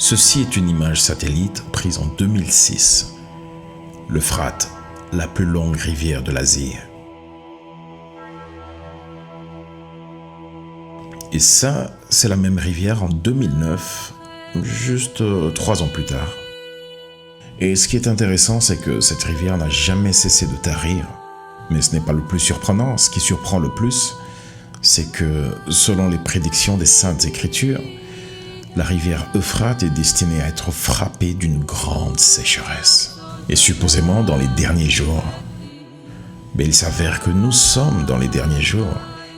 Ceci est une image satellite prise en 2006. L'Euphrate, la plus longue rivière de l'Asie. Et ça, c'est la même rivière en 2009, juste 3 ans plus tard. Et ce qui est intéressant, c'est que cette rivière n'a jamais cessé de tarir. Mais ce n'est pas le plus surprenant. Ce qui surprend le plus, c'est que, selon les prédictions des Saintes Écritures, la rivière Euphrate est destinée à être frappée d'une grande sécheresse. Et supposément dans les derniers jours. Mais il s'avère que nous sommes dans les derniers jours.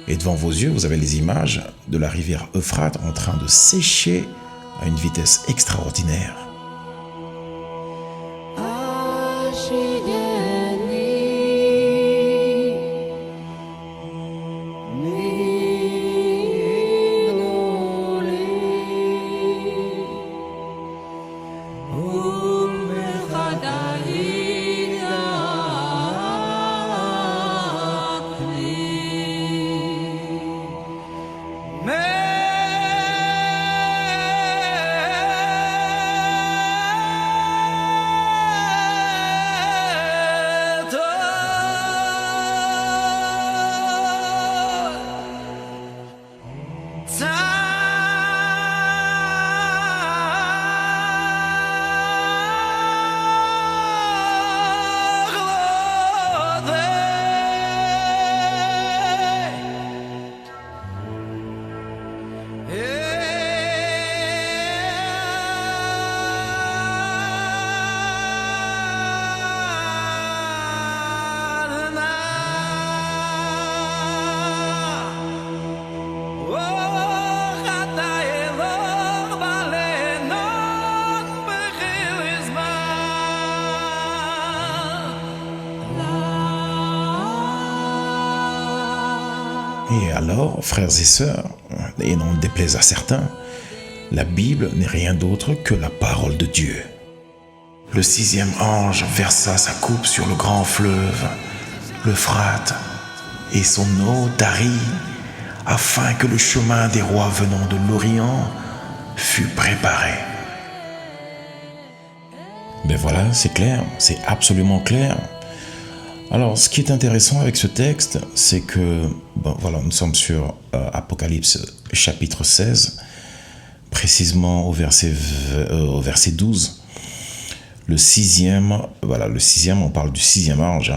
Et devant vos yeux, vous avez les images de la rivière Euphrate en train de sécher à une vitesse extraordinaire. Et alors, frères et sœurs, et n'en déplaise à certains, la Bible n'est rien d'autre que la parole de Dieu. Le 6e ange versa sa coupe sur le grand fleuve, l'Euphrate, et son eau tarit, afin que le chemin des rois venant de l'Orient fût préparé. Ben voilà, c'est clair, c'est absolument clair. Alors, ce qui est intéressant avec ce texte, c'est que, nous sommes sur Apocalypse chapitre 16, précisément au verset 12. Le sixième, on parle du 6e ange,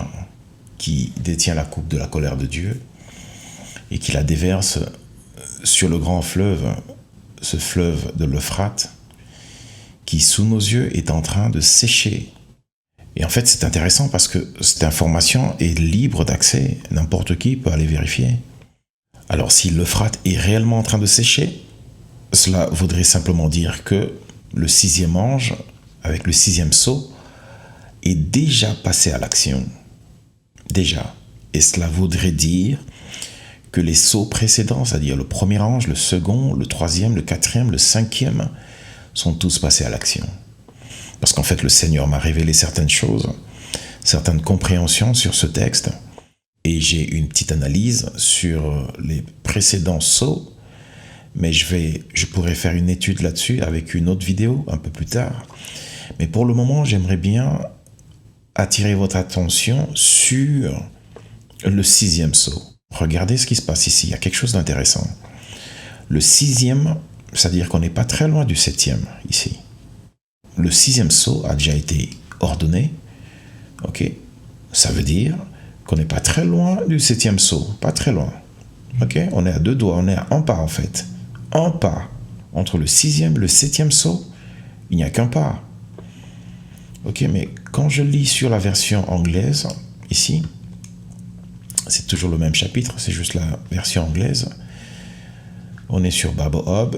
qui détient la coupe de la colère de Dieu et qui la déverse sur le grand fleuve, ce fleuve de l'Euphrate, qui sous nos yeux est en train de sécher. Et en fait, c'est intéressant parce que cette information est libre d'accès. N'importe qui peut aller vérifier. Alors, si l'Euphrate est réellement en train de sécher, cela voudrait simplement dire que le 6e ange, avec le 6e sceau, est déjà passé à l'action. Déjà. Et cela voudrait dire que les sceaux précédents, c'est-à-dire le premier ange, le second, le 3e, le 4e, le 5e, sont tous passés à l'action. Parce qu'en fait, le Seigneur m'a révélé certaines choses, certaines compréhensions sur ce texte. Et j'ai une petite analyse sur les précédents sceaux. Mais je pourrais faire une étude là-dessus avec une autre vidéo un peu plus tard. Mais pour le moment, j'aimerais bien attirer votre attention sur le 6e sceau. Regardez ce qui se passe ici. Il y a quelque chose d'intéressant. Le 6e, c'est-à-dire qu'on n'est pas très loin du 7e ici. Le 6e sceau a déjà été ordonné. Ok, ça veut dire qu'on n'est pas très loin du 7e sceau. Pas très loin. Ok, on est à 2 doigts. On est à un pas en fait. Un pas. Entre le 6e et le 7e sceau, il n'y a qu'un pas. Ok, mais quand je lis sur la version anglaise, ici, c'est toujours le même chapitre, c'est juste la version anglaise. On est sur Bible Hub.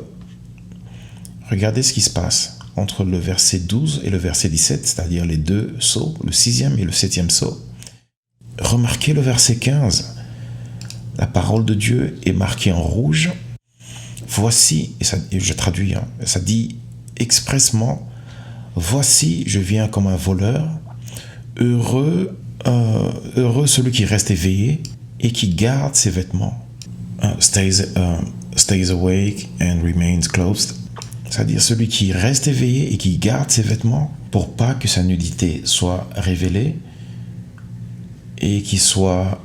Regardez ce qui se passe entre le verset 12 et le verset 17, c'est-à-dire les 2 sceaux, le 6e et le 7e sceau. Remarquez le verset 15. La parole de Dieu est marquée en rouge. Voici, et je traduis, ça dit expressement, voici, je viens comme un voleur, heureux celui qui reste éveillé et qui garde ses vêtements. Stays awake and remains clothed. C'est-à-dire celui qui reste éveillé et qui garde ses vêtements pour pas que sa nudité soit révélée et qu'il soit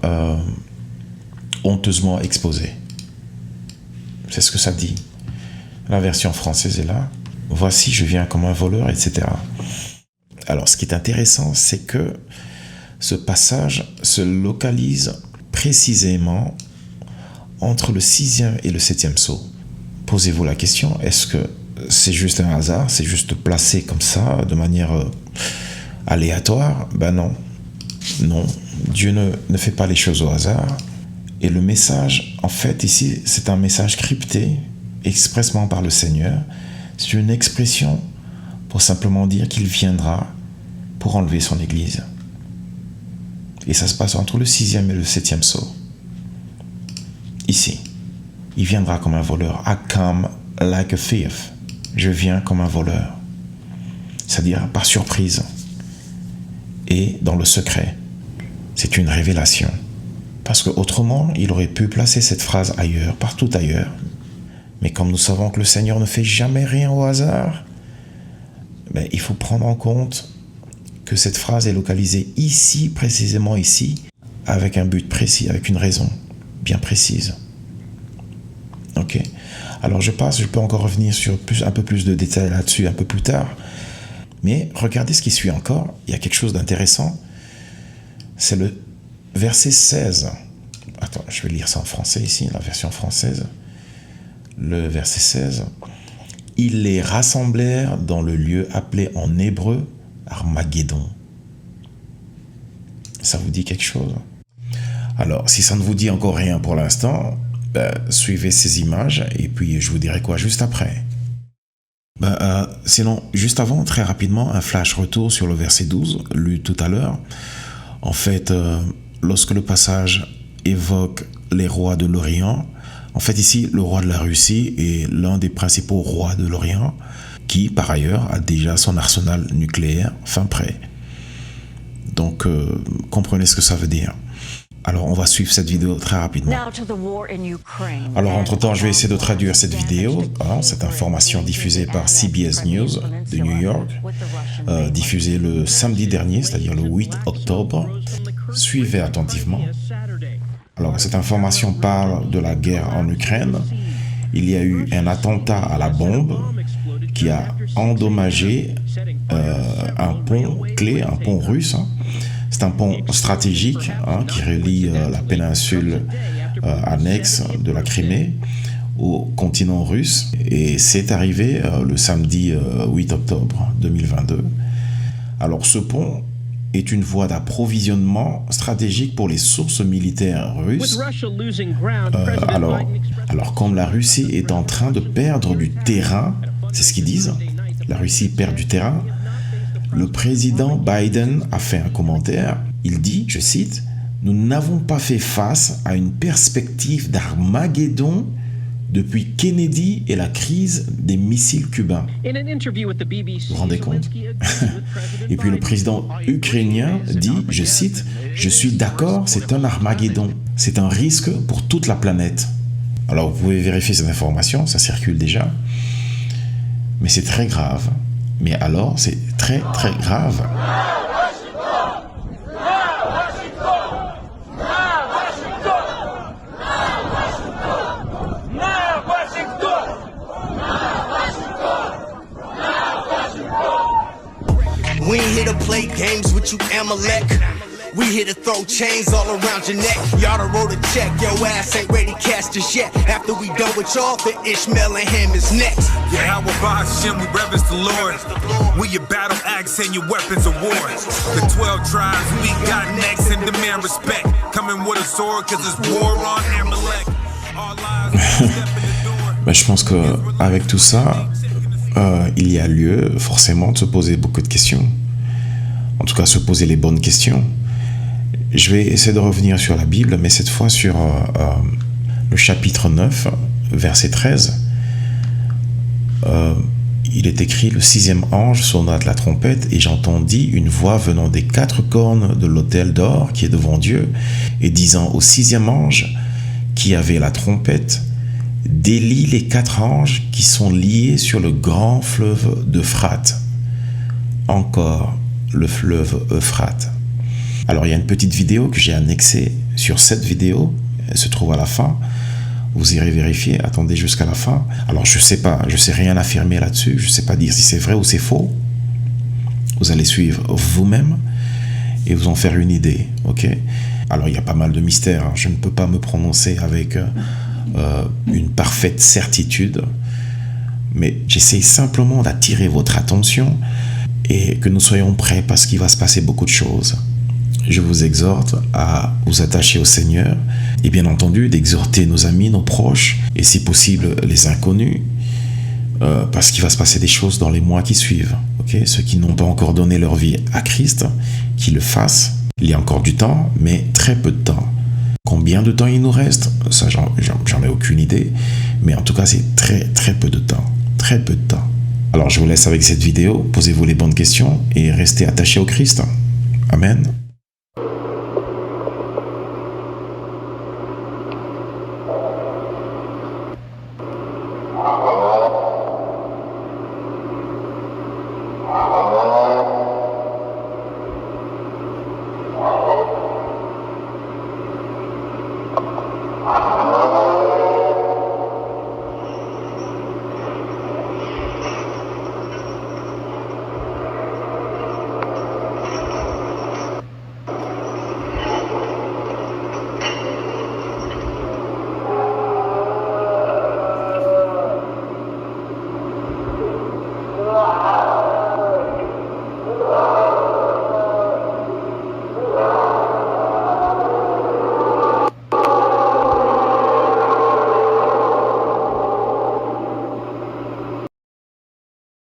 honteusement exposé. C'est ce que ça dit. La version française est là. Voici, je viens comme un voleur, etc. Alors, ce qui est intéressant, c'est que ce passage se localise précisément entre le 6e et le 7e sceau. Posez-vous la question, est-ce que c'est juste un hasard, c'est juste placé comme ça, de manière aléatoire? Ben non. Non, Dieu ne fait pas les choses au hasard. Et le message, en fait, ici, c'est un message crypté, expressément par le Seigneur. C'est une expression pour simplement dire qu'il viendra pour enlever son Église. Et ça se passe entre le 6e et le 7e sceau. Ici, il viendra comme un voleur. I come like a thief. Je viens comme un voleur. C'est-à-dire par surprise et dans le secret. C'est une révélation. Parce qu'autrement, il aurait pu placer cette phrase ailleurs, partout ailleurs. Mais comme nous savons que le Seigneur ne fait jamais rien au hasard, ben, il faut prendre en compte que cette phrase est localisée ici, précisément ici, avec un but précis, avec une raison bien précise. Ok. Alors je peux encore revenir sur un peu plus de détails là-dessus un peu plus tard. Mais regardez ce qui suit encore. Il y a quelque chose d'intéressant. C'est le verset 16. Attends, je vais lire ça en français ici, la version française. Le verset 16. Ils les rassemblèrent dans le lieu appelé en hébreu Armageddon. Ça vous dit quelque chose? Alors, si ça ne vous dit encore rien pour l'instant, suivez ces images et puis je vous dirai quoi juste après. Sinon, juste avant, très rapidement, un flash retour sur le verset 12, lu tout à l'heure. En fait, lorsque le passage évoque les rois de l'Orient, en fait ici, le roi de la Russie est l'un des principaux rois de l'Orient, qui, par ailleurs, a déjà son arsenal nucléaire fin prêt. Donc, comprenez ce que ça veut dire. Alors, on va suivre cette vidéo très rapidement. Alors, entre-temps, je vais essayer de traduire cette vidéo, cette information diffusée par CBS News de New York, diffusée le samedi dernier, c'est-à-dire le 8 octobre. Suivez attentivement. Alors, cette information parle de la guerre en Ukraine. Il y a eu un attentat à la bombe qui a endommagé un pont clé, un pont russe. C'est un pont stratégique qui relie la péninsule annexe de la Crimée au continent russe. Et c'est arrivé le samedi 8 octobre 2022. Alors ce pont est une voie d'approvisionnement stratégique pour les sources militaires russes. Alors comme la Russie est en train de perdre du terrain, c'est ce qu'ils disent, la Russie perd du terrain, le président Biden a fait un commentaire. Il dit, je cite, « Nous n'avons pas fait face à une perspective d'Armageddon depuis Kennedy et la crise des missiles cubains. » Vous vous rendez compte? Et puis le président ukrainien dit, je cite, « Je suis d'accord, c'est un Armageddon. C'est un risque pour toute la planète. » Alors vous pouvez vérifier cette information, ça circule déjà. Mais c'est très grave. Mais alors, c'est très très grave. We ain't here to play games with you, Amalek. We here to throw chains all around your neck. Y'all done wrote a check, your ass ain't ready cash just yet. After we done with y'all, the Ishmael and him is next. Yeah, how about Hashem, we reverence the Lord. We your battle axe and your weapons of war. The 12 tribes we got next and demand respect. Coming with a sword cause it's war on Amalek. All lives step in the door. Je pense qu'avec tout ça, il y a lieu forcément de se poser beaucoup de questions. En tout cas, se poser les bonnes questions. Je vais essayer de revenir sur la Bible, mais cette fois sur le chapitre 9, verset 13. Il est écrit « Le 6e ange sonna de la trompette, et j'entendis une voix venant des 4 cornes de l'autel d'or qui est devant Dieu, et disant au 6e ange qui avait la trompette, délie les 4 anges qui sont liés sur le grand fleuve d'Euphrate. Encore le fleuve Euphrate. Alors il y a une petite vidéo que j'ai annexée sur cette vidéo, elle se trouve à la fin. Vous irez vérifier, attendez jusqu'à la fin. Alors je sais pas, je sais rien affirmer là-dessus, je sais pas dire si c'est vrai ou c'est faux. Vous allez suivre vous-même et vous en faire une idée, ok? Alors il y a pas mal de mystères, hein. Je ne peux pas me prononcer avec une parfaite certitude, mais j'essaie simplement d'attirer votre attention et que nous soyons prêts parce qu'il va se passer beaucoup de choses. Je vous exhorte à vous attacher au Seigneur et bien entendu d'exhorter nos amis, nos proches et si possible les inconnus parce qu'il va se passer des choses dans les mois qui suivent. Okay? Ceux qui n'ont pas encore donné leur vie à Christ, qu'ils le fassent. Il y a encore du temps, mais très peu de temps. Combien de temps il nous reste? Ça, j'en ai aucune idée, mais en tout cas, c'est très très peu de temps. Très peu de temps. Alors, je vous laisse avec cette vidéo. Posez-vous les bonnes questions et restez attachés au Christ. Amen.